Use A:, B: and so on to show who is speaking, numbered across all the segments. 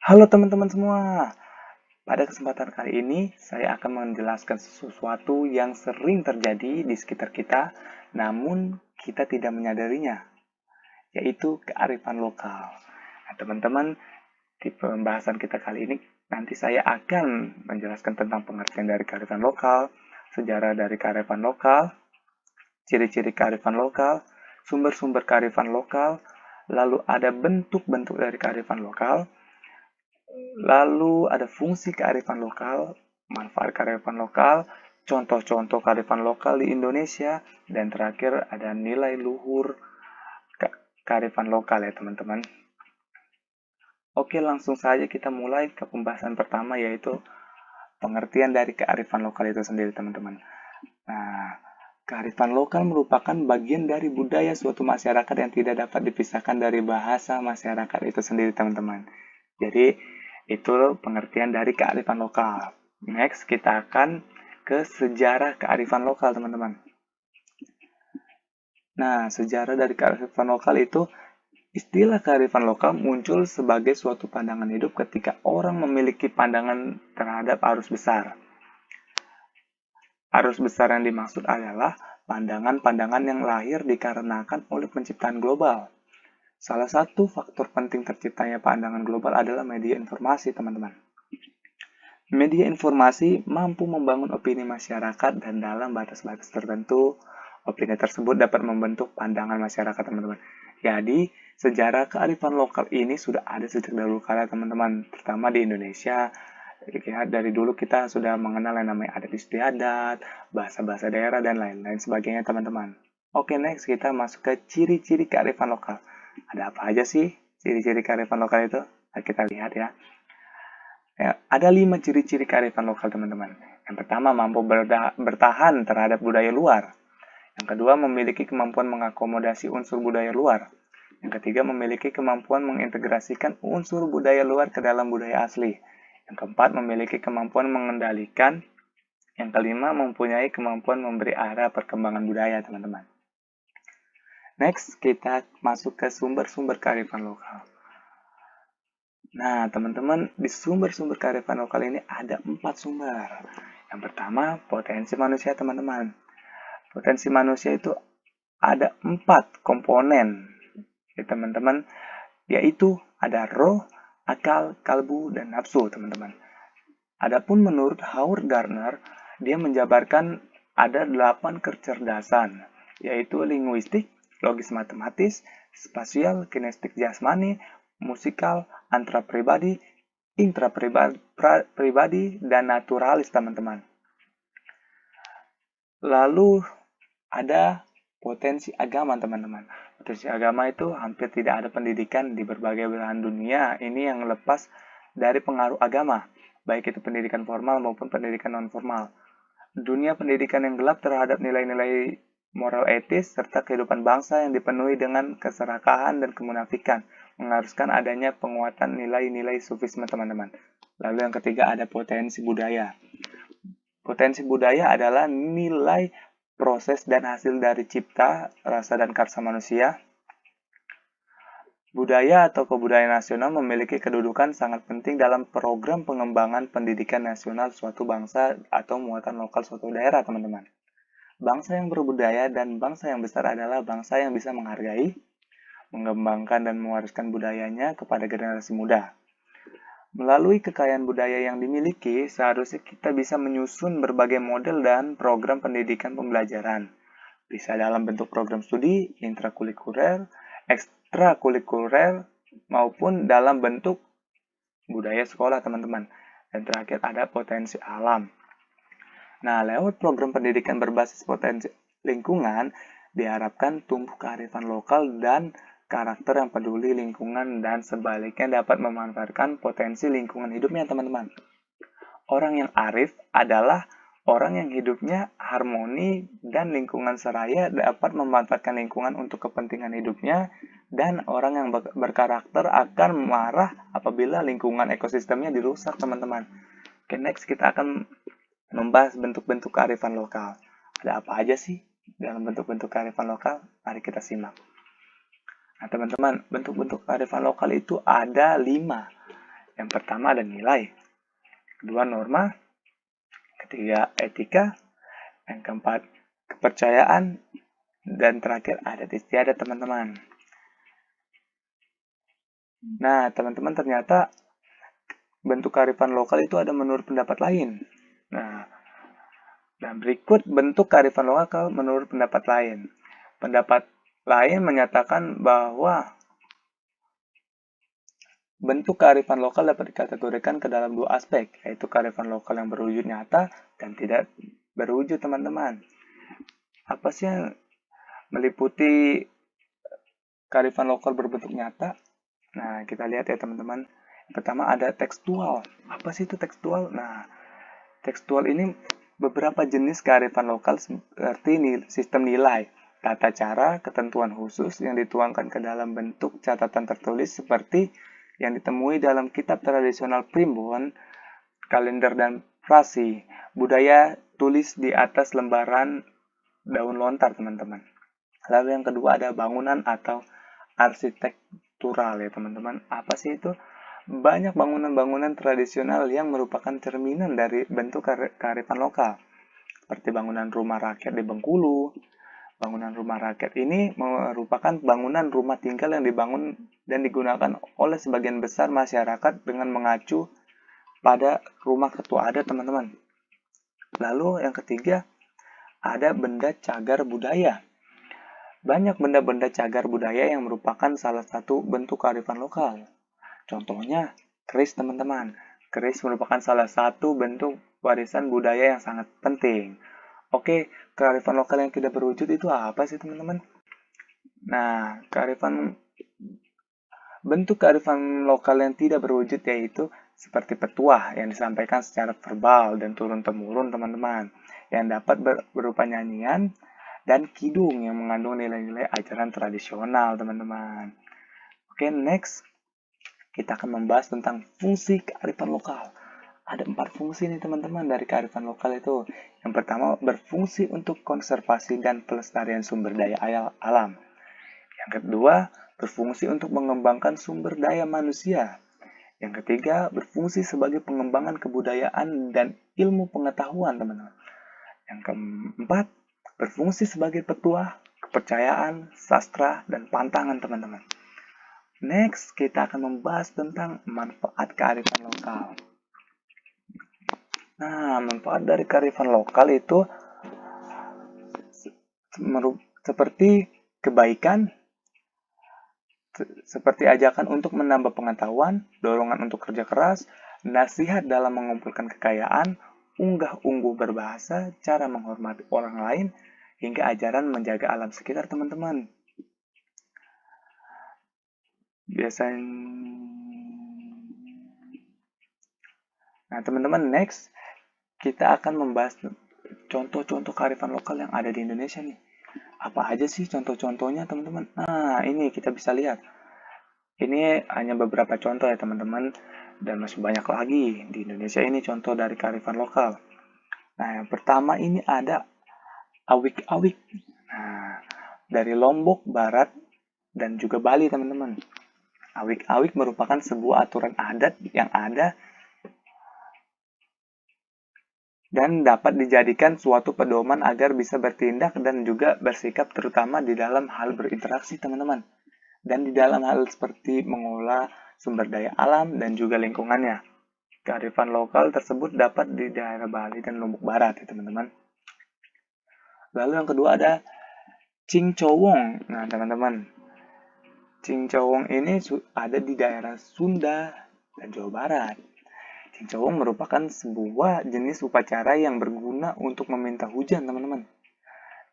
A: Halo teman-teman semua. Pada kesempatan kali ini, saya akan menjelaskan sesuatu yang sering terjadi di sekitar kita, namun kita tidak menyadarinya, yaitu kearifan lokal. Nah, teman-teman, di pembahasan kita kali ini, nanti saya akan menjelaskan tentang pengertian dari kearifan lokal, sejarah dari kearifan lokal, ciri-ciri kearifan lokal, sumber-sumber kearifan lokal, lalu ada bentuk-bentuk dari kearifan lokal, lalu ada fungsi kearifan lokal, manfaat kearifan lokal, contoh-contoh kearifan lokal di Indonesia, dan terakhir ada nilai luhur kearifan lokal ya teman-teman. Oke, langsung saja kita mulai ke pembahasan pertama, yaitu pengertian dari kearifan lokal itu sendiri teman-teman. Nah, kearifan lokal merupakan bagian dari budaya suatu masyarakat yang tidak dapat dipisahkan dari bahasa masyarakat itu sendiri teman-teman. Jadi, itu pengertian dari kearifan lokal. Next, kita akan ke sejarah kearifan lokal, teman-teman. Nah, sejarah dari kearifan lokal itu, istilah kearifan lokal muncul sebagai suatu pandangan hidup ketika orang memiliki pandangan terhadap arus besar. Arus besar yang dimaksud adalah pandangan-pandangan yang lahir dikarenakan oleh penciptaan global. Salah satu faktor penting terciptanya pandangan global adalah media informasi, teman-teman. Media informasi mampu membangun opini masyarakat dan dalam batas-batas tertentu, opini tersebut dapat membentuk pandangan masyarakat, teman-teman. Jadi, sejarah kearifan lokal ini sudah ada sejak dahulu kala, teman-teman, terutama di Indonesia. Ya, dari dulu kita sudah mengenal yang namanya adat istiadat, bahasa-bahasa daerah, dan lain-lain sebagainya, teman-teman. Oke, next kita masuk ke ciri-ciri kearifan lokal. Ada apa aja sih ciri-ciri kearifan lokal itu? Nah, kita lihat ya. Ada 5 ciri-ciri kearifan lokal, teman-teman. Yang pertama, mampu bertahan terhadap budaya luar. Yang kedua, memiliki kemampuan mengakomodasi unsur budaya luar. Yang ketiga, memiliki kemampuan mengintegrasikan unsur budaya luar ke dalam budaya asli. Yang keempat, memiliki kemampuan mengendalikan. Yang kelima, mempunyai kemampuan memberi arah perkembangan budaya, teman-teman. Next, kita masuk ke sumber-sumber kearifan lokal. Nah, teman-teman, di sumber-sumber kearifan lokal ini ada 4 sumber. Yang pertama, potensi manusia, teman-teman. Potensi manusia itu ada 4 komponen, ya, teman-teman, yaitu ada roh, akal, kalbu, dan nafsu, teman-teman. Adapun menurut Howard Gardner, dia menjabarkan ada 8 kecerdasan, yaitu linguistik, logis matematis, spasial, kinestik jasmani, musikal, antrapribadi, intrapribadi, dan naturalis, teman-teman. Lalu ada potensi agama, teman-teman. Potensi agama itu hampir tidak ada pendidikan di berbagai belahan dunia. Ini yang lepas dari pengaruh agama, baik itu pendidikan formal maupun pendidikan non-formal. Dunia pendidikan yang gelap terhadap nilai-nilai moral etis serta kehidupan bangsa yang dipenuhi dengan keserakahan dan kemunafikan, mengharuskan adanya penguatan nilai-nilai sufisme, teman-teman. Lalu yang ketiga ada potensi budaya. Potensi budaya adalah nilai proses dan hasil dari cipta, rasa, dan karsa manusia. Budaya atau kebudayaan nasional memiliki kedudukan sangat penting dalam program pengembangan pendidikan nasional suatu bangsa atau muatan lokal suatu daerah, teman-teman. Bangsa yang berbudaya dan bangsa yang besar adalah bangsa yang bisa menghargai, mengembangkan, dan mewariskan budayanya kepada generasi muda. Melalui kekayaan budaya yang dimiliki, seharusnya kita bisa menyusun berbagai model dan program pendidikan pembelajaran. Bisa dalam bentuk program studi, intrakurikuler, ekstrakurikuler, maupun dalam bentuk budaya sekolah, teman-teman. Dan terakhir ada potensi alam. Nah, lewat program pendidikan berbasis potensi lingkungan, diharapkan tumbuh kearifan lokal dan karakter yang peduli lingkungan dan sebaliknya dapat memanfaatkan potensi lingkungan hidupnya, teman-teman. Orang yang arif adalah orang yang hidupnya harmoni dan lingkungan seraya dapat memanfaatkan lingkungan untuk kepentingan hidupnya, dan orang yang berkarakter akan marah apabila lingkungan ekosistemnya dirusak, teman-teman. Oke, next kita akan membahas bentuk-bentuk kearifan lokal. Ada apa aja sih dalam bentuk-bentuk kearifan lokal? Mari kita simak. Nah, teman-teman, bentuk-bentuk kearifan lokal itu ada 5. Yang pertama ada nilai, kedua norma, ketiga etika, yang keempat kepercayaan, dan terakhir adat istiadat teman-teman. Nah, teman-teman ternyata bentuk kearifan lokal itu ada menurut pendapat lain. Nah, berikut bentuk kearifan lokal menurut pendapat lain. Pendapat lain menyatakan bahwa bentuk kearifan lokal dapat dikategorikan ke dalam dua aspek, yaitu kearifan lokal yang berwujud nyata dan tidak berwujud, teman-teman. Apa sih yang meliputi kearifan lokal berbentuk nyata? Nah, kita lihat ya teman-teman. Pertama ada tekstual. Apa sih itu tekstual? Nah, tekstual ini beberapa jenis kearifan lokal seperti sistem nilai, tata cara, ketentuan khusus yang dituangkan ke dalam bentuk catatan tertulis seperti yang ditemui dalam kitab tradisional primbon, kalender dan prasi, budaya tulis di atas lembaran daun lontar, teman-teman. Lalu yang kedua ada bangunan atau arsitektural ya teman-teman. Apa sih itu? Banyak bangunan-bangunan tradisional yang merupakan cerminan dari bentuk kearifan lokal. Seperti bangunan rumah rakyat di Bengkulu. Bangunan rumah rakyat ini merupakan bangunan rumah tinggal yang dibangun dan digunakan oleh sebagian besar masyarakat dengan mengacu pada rumah ketua adat, teman-teman. Lalu yang ketiga, ada benda cagar budaya. Banyak benda-benda cagar budaya yang merupakan salah satu bentuk kearifan lokal. Contohnya, keris, teman-teman. Keris merupakan salah satu bentuk warisan budaya yang sangat penting. Oke, kearifan lokal yang tidak berwujud itu apa sih, teman-teman? Nah, bentuk kearifan lokal yang tidak berwujud yaitu seperti petuah yang disampaikan secara verbal dan turun-temurun, teman-teman, yang dapat berupa nyanyian dan kidung yang mengandung nilai-nilai ajaran tradisional, teman-teman. Oke, next kita akan membahas tentang fungsi kearifan lokal. Ada 4 fungsi nih teman-teman dari kearifan lokal itu. Yang pertama, berfungsi untuk konservasi dan pelestarian sumber daya alam. Yang kedua, berfungsi untuk mengembangkan sumber daya manusia. Yang ketiga, berfungsi sebagai pengembangan kebudayaan dan ilmu pengetahuan, teman-teman. Yang keempat, berfungsi sebagai petuah, kepercayaan, sastra, dan pantangan, teman-teman. Next, kita akan membahas tentang manfaat kearifan lokal. Nah, manfaat dari kearifan lokal itu seperti kebaikan, seperti ajakan untuk menambah pengetahuan, dorongan untuk kerja keras, nasihat dalam mengumpulkan kekayaan, unggah-ungguh berbahasa, cara menghormati orang lain, hingga ajaran menjaga alam sekitar, teman-teman. Biasanya. Nah, teman-teman, next kita akan membahas contoh-contoh kearifan lokal yang ada di Indonesia nih. Apa aja sih contoh-contohnya, teman-teman? Nah, ini kita bisa lihat. Ini hanya beberapa contoh ya, teman-teman. Dan masih banyak lagi di Indonesia ini contoh dari kearifan lokal. Nah, yang pertama ini ada awik-awik. Nah, dari Lombok Barat dan juga Bali, teman-teman. Awik-awik merupakan sebuah aturan adat yang ada dan dapat dijadikan suatu pedoman agar bisa bertindak dan juga bersikap terutama di dalam hal berinteraksi, teman-teman. Dan di dalam hal seperti mengolah sumber daya alam dan juga lingkungannya. Kearifan lokal tersebut dapat di daerah Bali dan Lombok Barat, ya teman-teman. Lalu yang kedua ada Cincowong. Nah, teman-teman, Cincowong ini ada di daerah Sunda dan Jawa Barat. Cincowong merupakan sebuah jenis upacara yang berguna untuk meminta hujan, teman-teman.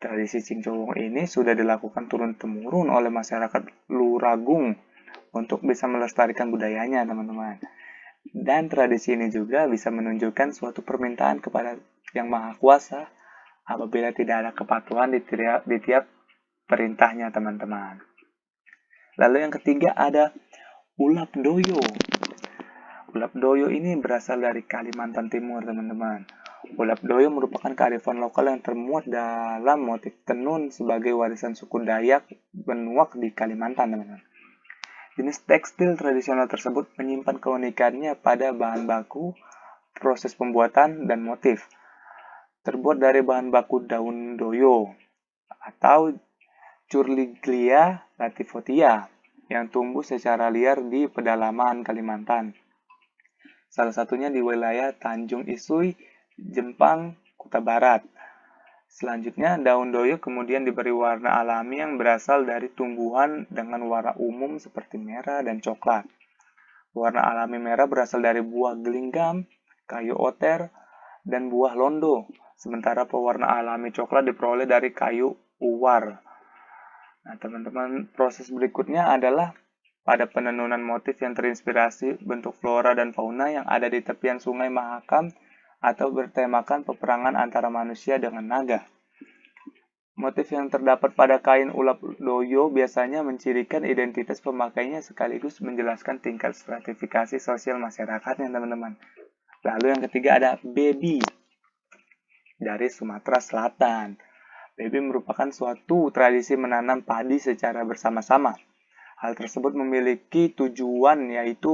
A: Tradisi Cincowong ini sudah dilakukan turun-temurun oleh masyarakat Luragung untuk bisa melestarikan budayanya, teman-teman. Dan tradisi ini juga bisa menunjukkan suatu permintaan kepada Yang Maha Kuasa apabila tidak ada kepatuhan di tiap perintahnya, teman-teman. Lalu yang ketiga ada Ulap Doyo. Ulap Doyo ini berasal dari Kalimantan Timur, teman-teman. Ulap Doyo merupakan kearifan lokal yang termuat dalam motif tenun sebagai warisan suku Dayak Benuak di Kalimantan, teman-teman. Jenis tekstil tradisional tersebut menyimpan keunikannya pada bahan baku, proses pembuatan, dan motif. Terbuat dari bahan baku daun doyo atau Curliglia latifolia yang tumbuh secara liar di pedalaman Kalimantan. Salah satunya di wilayah Tanjung Isui, Jepang, Kuta Barat. Selanjutnya, daun doyo kemudian diberi warna alami yang berasal dari tumbuhan dengan warna umum seperti merah dan coklat. Warna alami merah berasal dari buah gelinggam, kayu oter, dan buah londo. Sementara pewarna alami coklat diperoleh dari kayu uwar. Nah, teman-teman, proses berikutnya adalah pada penenunan motif yang terinspirasi bentuk flora dan fauna yang ada di tepian sungai Mahakam atau bertemakan peperangan antara manusia dengan naga. Motif yang terdapat pada kain ulap doyo biasanya mencirikan identitas pemakainya sekaligus menjelaskan tingkat stratifikasi sosial masyarakatnya, teman-teman. Lalu yang ketiga ada baby dari Sumatera Selatan. Baby merupakan suatu tradisi menanam padi secara bersama-sama. Hal tersebut memiliki tujuan yaitu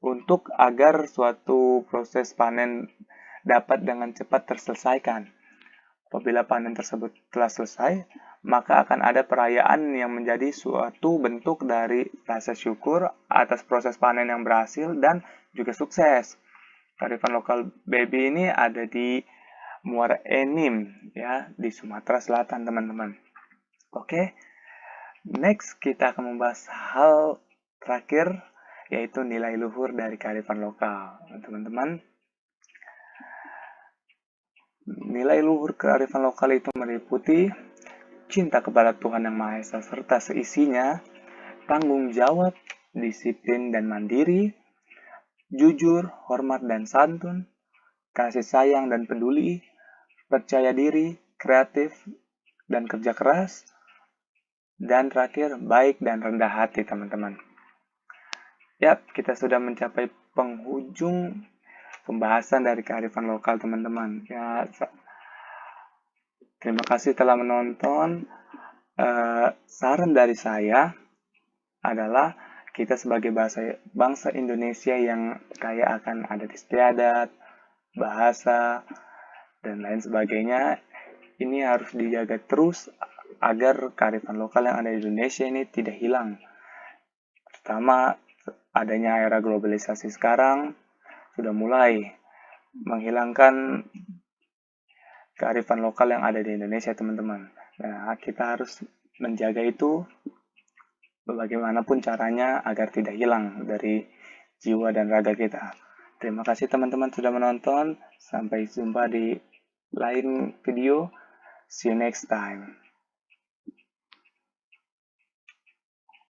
A: untuk agar suatu proses panen dapat dengan cepat terselesaikan. Apabila panen tersebut telah selesai, maka akan ada perayaan yang menjadi suatu bentuk dari rasa syukur atas proses panen yang berhasil dan juga sukses. Kearifan lokal baby ini ada di Muara Enim ya, di Sumatera Selatan, teman-teman. Oke. Next kita akan membahas hal terakhir yaitu nilai luhur dari kearifan lokal. Teman-teman, nilai luhur kearifan lokal itu meliputi cinta kepada Tuhan Yang Maha Esa serta seisinya, tanggung jawab, disiplin dan mandiri, jujur, hormat dan santun, kasih sayang dan peduli, percaya diri, kreatif, dan kerja keras, dan terakhir baik dan rendah hati, teman-teman. Yap, kita sudah mencapai penghujung pembahasan dari kearifan lokal, teman-teman. Ya, terima kasih telah menonton. Saran dari saya adalah kita sebagai bangsa Indonesia yang kaya akan adat istiadat, bahasa, dan lain sebagainya, ini harus dijaga terus agar kearifan lokal yang ada di Indonesia ini tidak hilang. Pertama, adanya era globalisasi sekarang sudah mulai menghilangkan kearifan lokal yang ada di Indonesia, teman-teman. Nah, kita harus menjaga itu bagaimanapun caranya agar tidak hilang dari jiwa dan raga kita. Terima kasih teman-teman sudah menonton. Sampai jumpa di lain video. See you next time.